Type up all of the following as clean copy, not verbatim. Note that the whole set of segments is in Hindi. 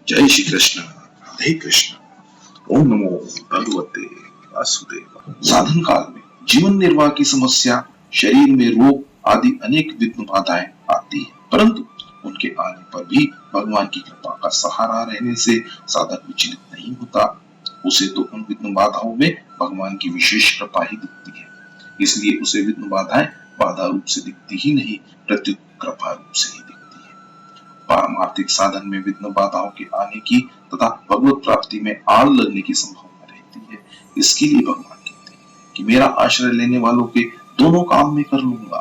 जय श्री कृष्ण, राधे कृष्ण। ओम नमो भगवते वासुदेव। साधन काल में जीवन निर्वाह की समस्या, शरीर में रोग आदि अनेक विघ्न बाधाएं आती है, परंतु उनके आने पर भी भगवान की कृपा का सहारा रहने से साधक विचलित नहीं होता। उसे तो उन विघ्न बाधाओं में भगवान की विशेष कृपा ही दिखती है, इसलिए उसे विघ्न बाधाएं बाधा रूप से दिखती ही नहीं, प्रत्युत कृपा रूप से ही दिखती है। पारमार्थिक साधन में विघ्न बाधाओं के आने की तथा भगवत प्राप्ति में आड़ लगने की संभावना रहती है। इसके लिए भगवान कहते हैं कि मेरा आश्रय लेने वालों के दोनों काम में कर लूंगा,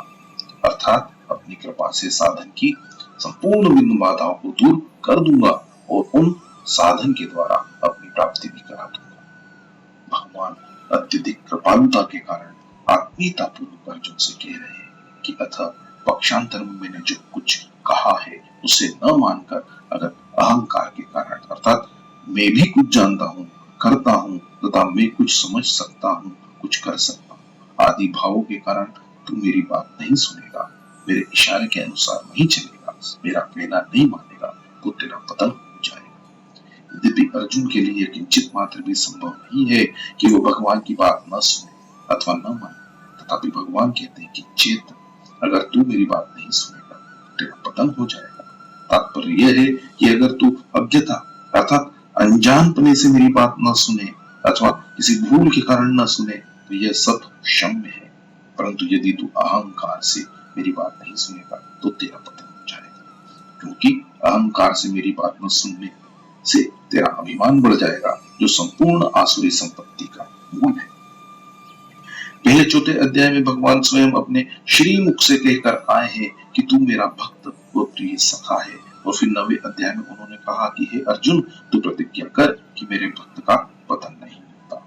अर्थात अपनी कृपा से साधन की संपूर्ण विघ्न बाधाओं को दूर कर दूंगा और उन साधन के द्वारा अपनी प्राप्ति भी करा दूंगा। भगवान अत्यधिक कृपालुता के कारण आत्मीयता पूर्वक अर्जुन से कह रहे हैं कि अतः पक्षांतर में मैंने जो कुछ कहा है उसे न मानकर अगर अहंकार के कारण अर्थात मैं भी कुछ जानता हूँ, करता हूँ तथा मैं कुछ समझ सकता हूँ, कुछ कर सकता हूँ आदि भावों के कारण तू मेरी बात नहीं सुनेगा, मेरे इशारे के अनुसार नहीं चलेगा, मेरा कहना नहीं मानेगा, तो तेरा पतन हो जाएगा। यद्यपि अर्जुन के लिए किंचित मात्र भी संभव नहीं है कि वो भगवान की बात न सुने अथवा न माने, तथापि भगवान कहते हैं कि चेत, अगर तू मेरी बात नहीं सुनेगा तेरा पतन हो जाएगा। तात्पर्य यह है कि अगर तू अज्ञता अर्थात अनजानपने से मेरी बात न सुने अथवा किसी भूल के कारण न सुने तो यह सब क्षम्य है, परंतु यदि तू अहंकार से मेरी बात नहीं सुनेगा तो तेरा पतन हो जाएगा, क्योंकि अहंकार से मेरी बात न सुनने से तेरा अभिमान बढ़ जाएगा, जो संपूर्ण आसुरी संपत्ति का मूल है। पहले चौथे अध्याय में भगवान स्वयं अपने श्रीमुख से कहकर आए हैं कि तू मेरा भक्त व प्रिय सखा है, और फिर 9वें अध्याय में उन्होंने कहा कि हे अर्जुन, तू प्रतिज्ञा कर कि मेरे भक्त का पतन नहीं होता।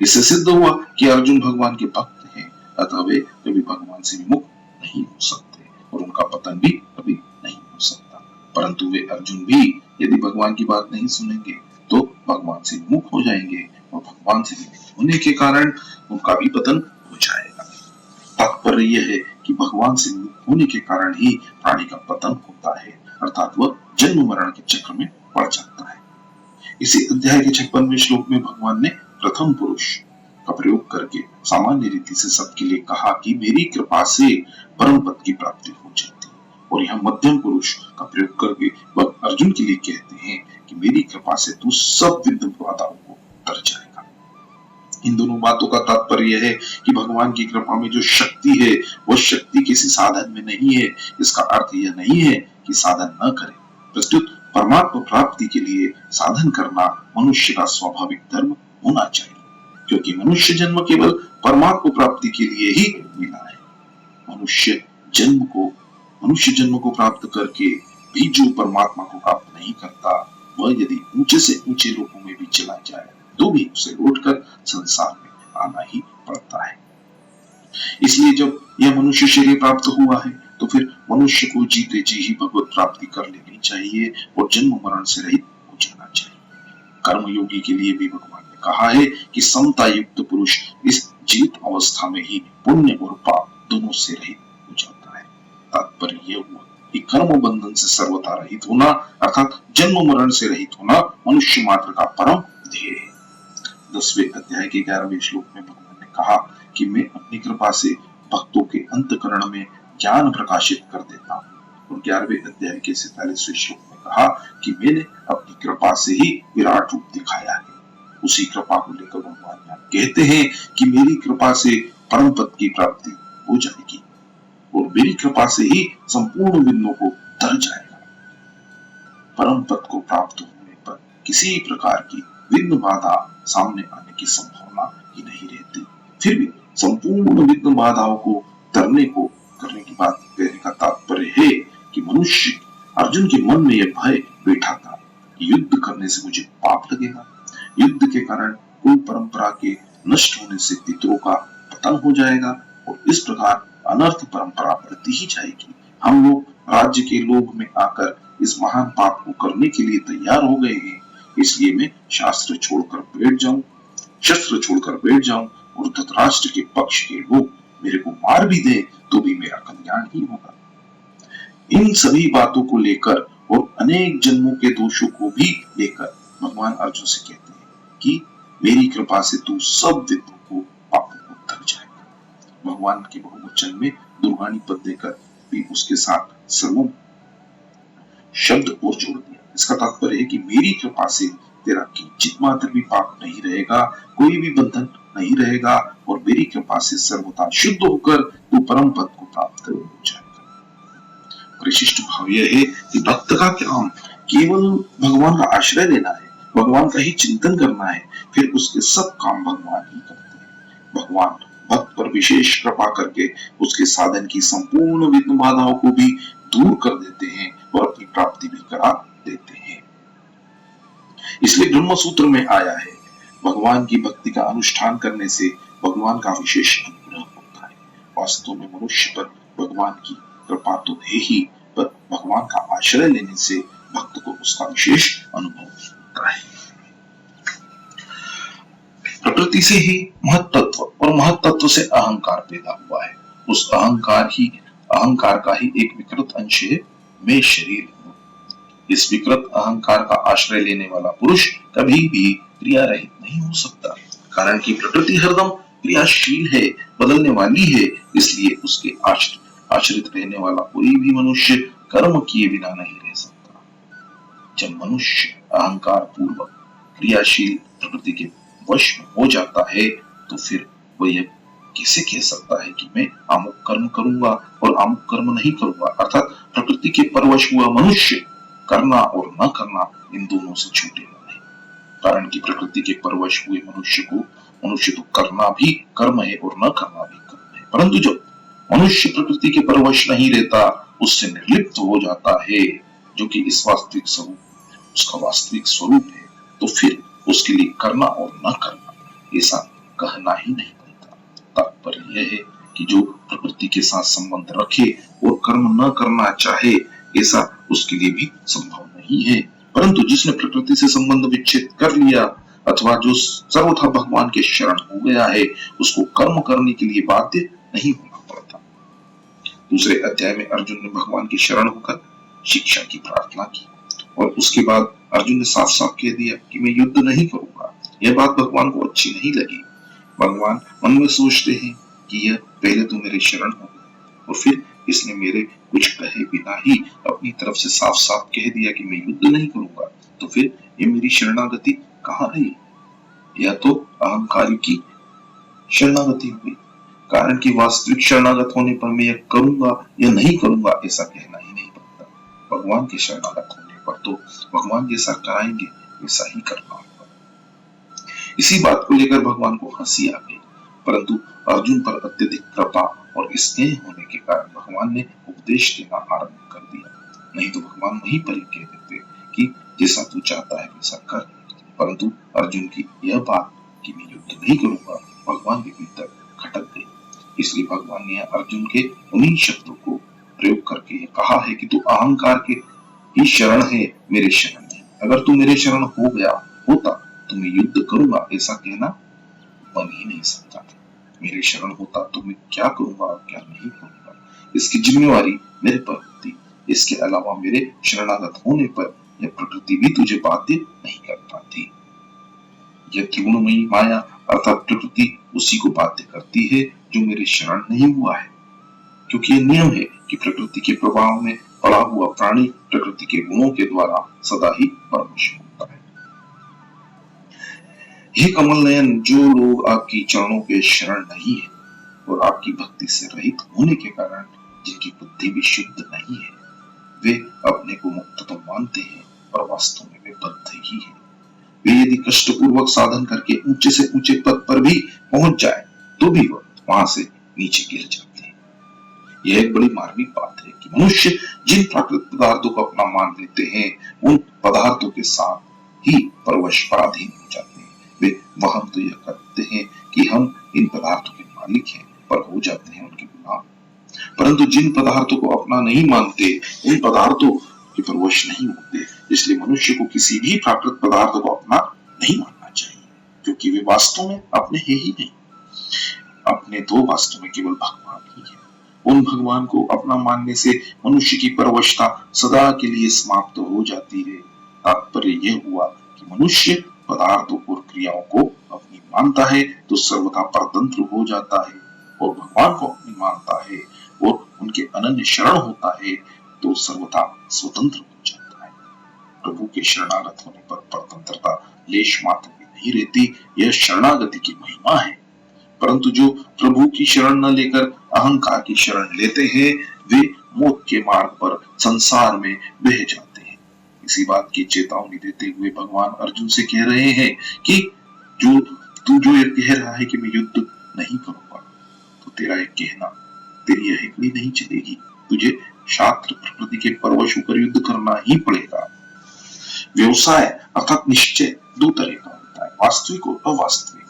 इससे सिद्ध हुआ कि अर्जुन भगवान के भक्त हैं, अतः वे कभी भगवान से विमुख नहीं हो सकते और उनका पतन भी कभी नहीं हो सकता। परंतु वे अर्जुन भी यदि भगवान की बात नहीं सुनेंगे तो भगवान से विमुख हो जाएंगे और भगवान से विमुख होने के कारण उनका भी पतन हो जाएगा। तात्पर्य यह है कि भगवान से विमुख होने के कारण ही प्राणी का पतन होता है, अर्थात वह जन्म मरण के चक्र में पड़ जाता है। इसी अध्याय के 56वें श्लोक में भगवान ने प्रथम पुरुष का प्रयोग करके सामान्य रीति से सबके लिए कहा कि मेरी कृपा से परम पद की प्राप्ति हो जाती है, और यहाँ मध्यम पुरुष का प्रयोग करके वह अर्जुन के लिए कहते हैं कि मेरी कृपा से तू सब विघ्न बाधाओं को तर जाएगा। इन दोनों बातों का तात्पर्य यह है कि भगवान की कृपा में जो शक्ति है वह शक्ति किसी साधन में नहीं है। इसका अर्थ यह नहीं है कि साधन न करें, प्रस्तुत परमात्मा प्राप्ति के लिए साधन करना मनुष्य का स्वाभाविक धर्म होना चाहिए, क्योंकि मनुष्य जन्म केवल परमात्मा प्राप्ति के लिए ही मिला है। मनुष्य जन्म को प्राप्त करके भी जो परमात्मा को प्राप्त नहीं करता, वह यदि ऊंचे से ऊंचे लोकों में भी चला जाए तो भी उसे लौटकर संसार में आना ही पड़ता है। इसलिए जब यह मनुष्य शरीर प्राप्त हुआ है तो फिर मनुष्य को जीते जी ही भगवत प्राप्ति कर लेनी चाहिए और जन्म मरण से रहित हो जाना चाहिए। कर्मयोगी के लिए भी भगवान ने कहा है कि समता युक्त पुरुष इस जीवित अवस्था में ही पुण्य और पाप दोनों से रहित हो जाता है। तात्पर्य यह हुआ कि कर्म बंधन से सर्वथा रहित होना अर्थात जन्म मरण से रहित होना मनुष्य मात्र का परम ध्येय है। 10वें अध्याय के 11वें श्लोक में भगवान ने कहा कि मैं अपनी कृपा से भक्तों के अंतकरण में ज्ञान प्रकाशित कर देता हूँ, और 11वें अध्याय के 47वें श्लोक में कहा कि मैंने अपनी कृपा से ही विराट रूप दिखाया है। उसी कृपा को लेकर भगवान यहाँ कहते हैं कि मेरी कृपा से परम पद की प्राप्ति हो जाएगी और मेरी कृपा से ही संपूर्ण विघ्नों को तर जाएगा। परम पद को प्राप्त होने पर किसी प्रकार की विघ्न बाधा सामने आने की संभावना ही नहीं रहती। फिर भी संपूर्ण विघ्न बाधाओं को करने की बात कहने का तात्पर्य है कि मनुष्य अर्जुन के मन में यह भय बैठा था कि युद्ध करने से मुझे पाप लगेगा, युद्ध के कारण कुल परंपरा के नष्ट होने से पितरों का पतन हो जाएगा और इस प्रकार अनर्थ परंपरा बढ़ती ही जाएगी। हम लोग राज्य के लोभ में आकर इस महान पाप को करने के लिए तैयार हो गए हैं, इसलिए मैं शस्त्र छोड़कर बैठ जाऊं और धृतराष्ट्र के पक्ष के लोग मेरे को मार भी दे तो भी मेरा कल्याण ही होगा। इन सभी बातों को लेकर और अनेक जन्मों के दोषों को भी लेकर भगवान अर्जुन से कहते हैं कि मेरी कृपा से तू सब विघ्नों को पापों को तक जाएगा। भगवान के बहुवचन में दुर्गानी पद देकर भी उसके साथ सर्वम शब्द और जोड़ दिया। इसका तात्पर्य है कि मेरी कृपा से तेरा किंचित मात्र भी पाप नहीं रहेगा, कोई भी बंधन नहीं रहेगा और मेरी कृपा से सर्वथा शुद्ध होकर तू परम पद को प्राप्त हो जाएगा। विशिष्ट भाव यह है कि भक्त का काम केवल भगवान का आश्रय लेना है, भगवान का ही चिंतन करना है, फिर उसके सब काम भगवान ही करते हैं। भगवान भक्त पर विशेष कृपा करके उसके साधन की संपूर्ण विघ्न बाधाओं को भी दूर कर देते हैं और अपनी प्राप्ति भी करा देते हैं। इसलिए ब्रह्म सूत्र में आया है, भगवान की भक्ति का अनुष्ठान करने से भगवान का विशेष अनुग्रह होता है। वास्तव में मनुष्य पर भगवान की कृपा तो है ही, पर भगवान का आश्रय लेने से भक्त को उसका विशेष अनुभव होता है। प्रकृति से ही महत्त्व और महत्त्व से अहंकार पैदा हुआ है। उस अहंकार का ही एक विकृत अंश है मैं शरीर हूं। इस विकृत अहंकार का आश्रय लेने वाला पुरुष कभी भी क्रिया रहित नहीं हो सकता, कारण कि प्रकृति हरदम क्रियाशील है, बदलने वाली है। इसलिए उसके आश्रित रहने वाला कोई भी मनुष्य कर्म किए बिना नहीं रह सकता। जब मनुष्य अहंकार पूर्वक क्रियाशील प्रकृति के वश में हो जाता है तो फिर वह यह कैसे कह सकता है कि मैं अमुक कर्म करूंगा और अमुक कर्म नहीं करूंगा। अर्थात प्रकृति के परवश हुआ मनुष्य करना और न करना इन दोनों से छूटेगा नहीं, कारण कि प्रकृति के परवश हुए मनुष्य तो करना भी कर्म है और न करना भी कर्म है। परंतु जब मनुष्य प्रकृति के परवश नहीं रहता, उससे निर्लिप्त हो जाता है, जो कि इस वास्तविक स्वरूप उसका वास्तविक स्वरूप है, तो फिर उसके लिए करना और न करना ऐसा कहना ही नहीं बनता। तात्पर्य यह है कि जो प्रकृति के साथ संबंध रखे और कर्म न करना चाहे, ऐसा उसके लिए भी संभव नहीं है। परंतु जिसने प्रकृति से संबंध विच्छेद कर लिया अथवा जो सर्वथा भगवान के शरण हो गया है, उसको कर्म करने के लिए बाध्य नहीं होना पड़ता। दूसरे अध्याय में अर्जुन ने भगवान की शरण होकर शिक्षा की प्रार्थना की और उसके बाद अर्जुन ने साफ साफ कह दिया कि मैं युद्ध नहीं करूंगा। यह बात भगवान को अच्छी नहीं लगी। भगवान मन में सोचते हैं कि यह पहले तो मेरे शरण हो गया और फिर इसने मेरे कुछ कहे बिना ही अपनी तरफ से साफ साफ कह दिया कि मैं युद्ध नहीं करूंगा, तो फिर ये मेरी शरणागति कहाँ रही? यह तो अहंकारी की शरणागति हुई, कारण कि वास्तविक शरणागत होने पर मैं यह करूंगा या नहीं करूंगा ऐसा कहना ही नहीं पड़ता। भगवान के शरणागत होने पर तो भगवान जैसा कराएंगे वैसा ही करना होगा। इसी बात को लेकर भगवान को हंसी आ गई, परंतु अर्जुन पर अत्यधिक कृपा और स्नेह होने के कारण भगवान ने उपदेश देना आरंभ कर दिया। नहीं तो भगवान वहीं पर ही कह देते कि जैसा तू चाहता है वैसा कर। परंतु अर्जुन की यह बात कि मैं युद्ध नहीं करूंगा भगवान के भीतर खटक गई। इसलिए भगवान ने अर्जुन के उन्हीं शब्दों को प्रयोग करके कहा है कि तू अहंकार के ही शरण है, मेरे शरण नहीं। अगर तू मेरे शरण हो गया होता तो मैं युद्ध करूंगा ऐसा कहना बन ही नहीं सकता। मेरे शरण होता तो मैं क्या करूंगा और क्या नहीं करूंगा, इसकी जिम्मेवारी मेरे पर होती। इसके अलावा मेरे शरणागत होने पर यह प्रकृति भी तुझे बाध्य नहीं कर पाती। यह त्रिगुणमयी माया अर्थात प्रकृति उसी को बाध्य करती है जो मेरे शरण नहीं हुआ है, क्योंकि यह नियम है कि प्रकृति के प्रभाव में पड़ा हुआ प्राणी प्रकृति के गुणों के द्वारा सदा ही परवश होता है। हे कमल नयन, जो लोग आपकी चरणों के शरण नहीं है और आपकी भक्ति से रहित होने के कारण जिनकी बुद्धि भी शुद्ध नहीं है, वे अपने को मुक्त तो मानते हैं पर वास्तव में वे बद्ध ही है। वे यदि कष्ट पूर्वक साधन करके ऊंचे से ऊंचे पद पर भी पहुंच जाए तो भी वह वहां से नीचे गिर जाते हैं। यह एक बड़ी मार्मिक बात है कि मनुष्य जिन प्राकृतिक पदार्थों को अपना मान लेते हैं, उन पदार्थों के साथ ही परवश पराधीन हो जाते हैं। वे वहम तो यह करते हैं कि हम इन पदार्थों के मालिक हैं, पर हो जाते हैं उनके गुलाम। परंतु जिन पदार्थों को अपना नहीं मानते, उन पदार्थों के परवश नहीं होते। इसलिए मनुष्य को किसी भी प्राकृतिक पदार्थ को अपना नहीं मानना चाहिए, क्योंकि वे वास्तव में अपने है ही नहीं। अपने तो वास्तव में केवल भगवान ही है। उन भगवान को अपना मानने से मनुष्य की परवशता सदा के लिए समाप्त हो जाती है। तात्पर्य यह हुआ कि मनुष्य पदार्थों और क्रियाओं को अपनी मानता है तो सर्वथा परतंत्र हो जाता है, और भगवान को अपनी मानता है और उनके अनन्य शरण होता है तो सर्वथा स्वतंत्र हो जाता है। प्रभु के शरणागत होने पर परतंत्रता लेश मात्र भी नहीं रहती, यह शरणागति की महिमा है। परंतु जो प्रभु की शरण न लेकर अहंकार की शरण लेते हैं, वे मौत के मार्ग पर संसार में बह जाते हैं। इसी बात की चेतावनी देते हुए भगवान अर्जुन से कह रहे हैं कि जो तू जो ये कह रहा है कि मैं युद्ध नहीं करूंगा, तो तेरा यह कहना, तेरी यह हिकड़ी नहीं चलेगी। तुझे शास्त्र प्रकृति के परवश होकर युद्ध करना ही पड़ेगा। व्यवसाय अर्थात निश्चय दो तरह का होता है, वास्तविक और अवास्तविक।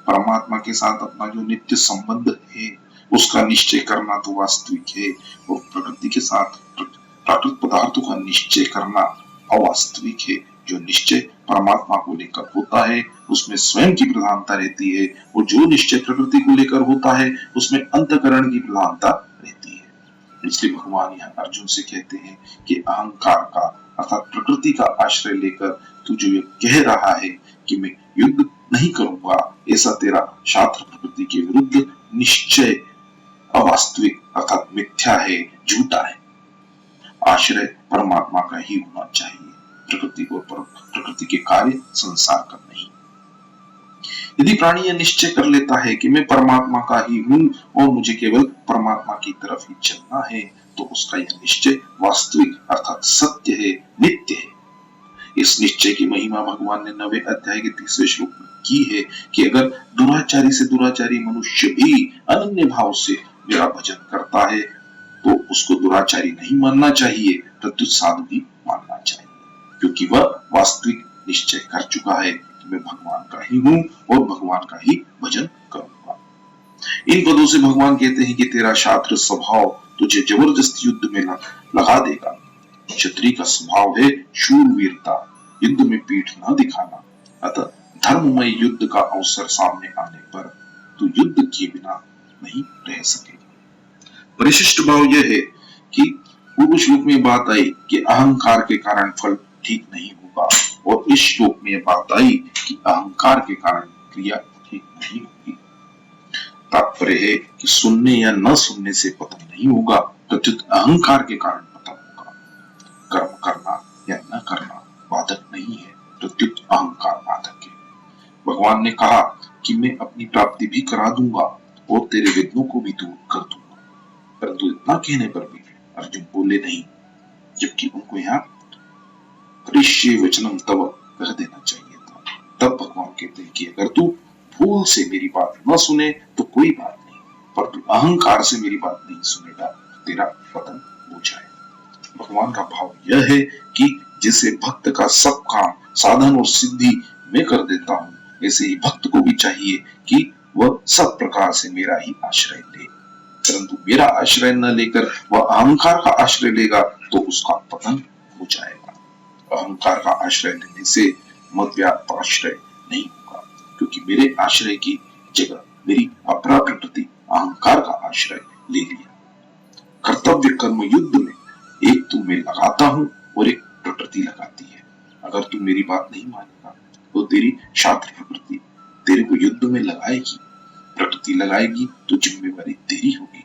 परमात्मा के साथ अपना जो नित्य संबंध है उसका निश्चय करना तो वास्तविक है, और प्रकृति के साथ प्राकृतिक पदार्थों का निश्चय करना अवास्तविक है। जो निश्चय परमात्मा को लेकर होता है उसमें स्वयं की प्रधानता रहती है, और जो निश्चय प्रकृति को लेकर होता है उसमें अंतःकरण की प्रधानता रहती है। इसलिए भगवान यहाँ अर्जुन से कहते हैं कि अहंकार का अर्थात प्रकृति का आश्रय लेकर तू जो ये कह रहा है कि मैं युद्ध नहीं करूंगा, ऐसा तेरा शास्त्र प्रकृति के विरुद्ध निश्चय अवास्तविक अर्थात मिथ्या है, झूठा है। आश्रय परमात्मा का ही होना चाहिए, प्रकृति को प्रकृति के कार्य संसार का नहीं। यदि प्राणी यह निश्चय कर लेता है कि मैं परमात्मा का ही हूं और मुझे केवल परमात्मा की तरफ ही चलना है, तो उसका यह निश्चय वास्तविक अर्थात सत्य है, नित्य है। इस निश्चय की महिमा भगवान ने 9वें अध्याय के 30वें श्लोक में की है कि अगर दुराचारी से दुराचारी मनुष्य भी अनन्य भाव से मेरा भजन करता है तो उसको दुराचारी नहीं मानना चाहिए, प्रत्युत साधु ही मानना चाहिए, क्योंकि वह वास्तविक निश्चय कर चुका है कि मैं भगवान का ही हूं और भगवान का ही भजन करूंगा। इन पदों से भगवान कहते हैं कि तेरा शास्त्र स्वभाव तुझे जबरदस्ती युद्ध में लगा देगा। क्षत्रिय का स्वभाव है शूरवीरता, युद्ध में पीठ न दिखाना। अतः धर्ममय युद्ध का अवसर सामने आने पर तू युद्ध किए बिना नहीं रह सकेगा। परिशिष्ट भाव यह है कि पूर्व श्लोक में बात आई कि अहंकार के कारण फल ठीक नहीं होगा, और इस श्लोक में बात आई कि अहंकार के कारण क्रिया ठीक नहीं होगी। तात्पर्य है कि सुनने या न सुनने से पतन नहीं होगा, प्रत्युत अहंकार के कारण पतन होगा। कर्म करना या न करना बाधक नहीं है, प्रत्युत अहंकार बाधक है। भगवान ने कहा कि मैं अपनी प्राप्ति भी करा दूंगा और तेरे विघ्नों को भी दूर कर दूंगा, परंतु इतना कहने पर भी अर्जुन बोले नहीं, जबकि उनको यहाँ करिष्ये वचनम तव कह देना चाहिए था। तब भगवान कहते हैं कि अगर तू भूल से मेरी बात न सुने तो कोई बात नहीं, पर तू अहंकार से मेरी बात नहीं सुनेगा तो तेरा पतन हो जाएगा। भगवान का भाव यह है कि जिसे भक्त का सब काम साधन और सिद्धि मैं कर देता हूँ, ऐसे ही भक्त को भी चाहिए कि वह सब प्रकार से मेरा ही आश्रय ले। परंतु मेरा आश्रय न लेकर वह अहंकार का आश्रय लेगा तो उसका पतन हो जाएगा। अहंकार का आश्रय लेने से मद्व्यापाश्रय नहीं होगा, क्योंकि मेरे आश्रय की जगह मेरी अपरा प्रकृति अहंकार का आश्रय ले लिया। कर्तव्य कर्म युद्ध में एक तो मैं लगाता हूँ और एक प्रकृति लगाती है। अगर तू मेरी बात नहीं मानेगा तो तेरी शास्त्र प्रकृति तेरे को युद्ध में लगाएगी, प्रकृति लगाएगी तो जिम्मेवारी तेरी होगी।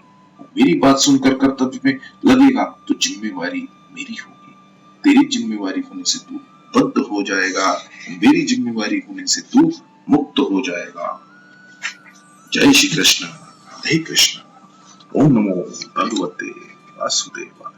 मेरी बात सुनकर कर्तव्य में लगेगा तो जिम्मेवारी मेरी होगी। तेरी जिम्मेवारी होने से तू बद्ध हो जाएगा, मेरी जिम्मेवारी होने से तू मुक्त हो जाएगा। जय श्री कृष्ण, हरे कृष्ण। ओम नमो भगवते वासुदेवाय।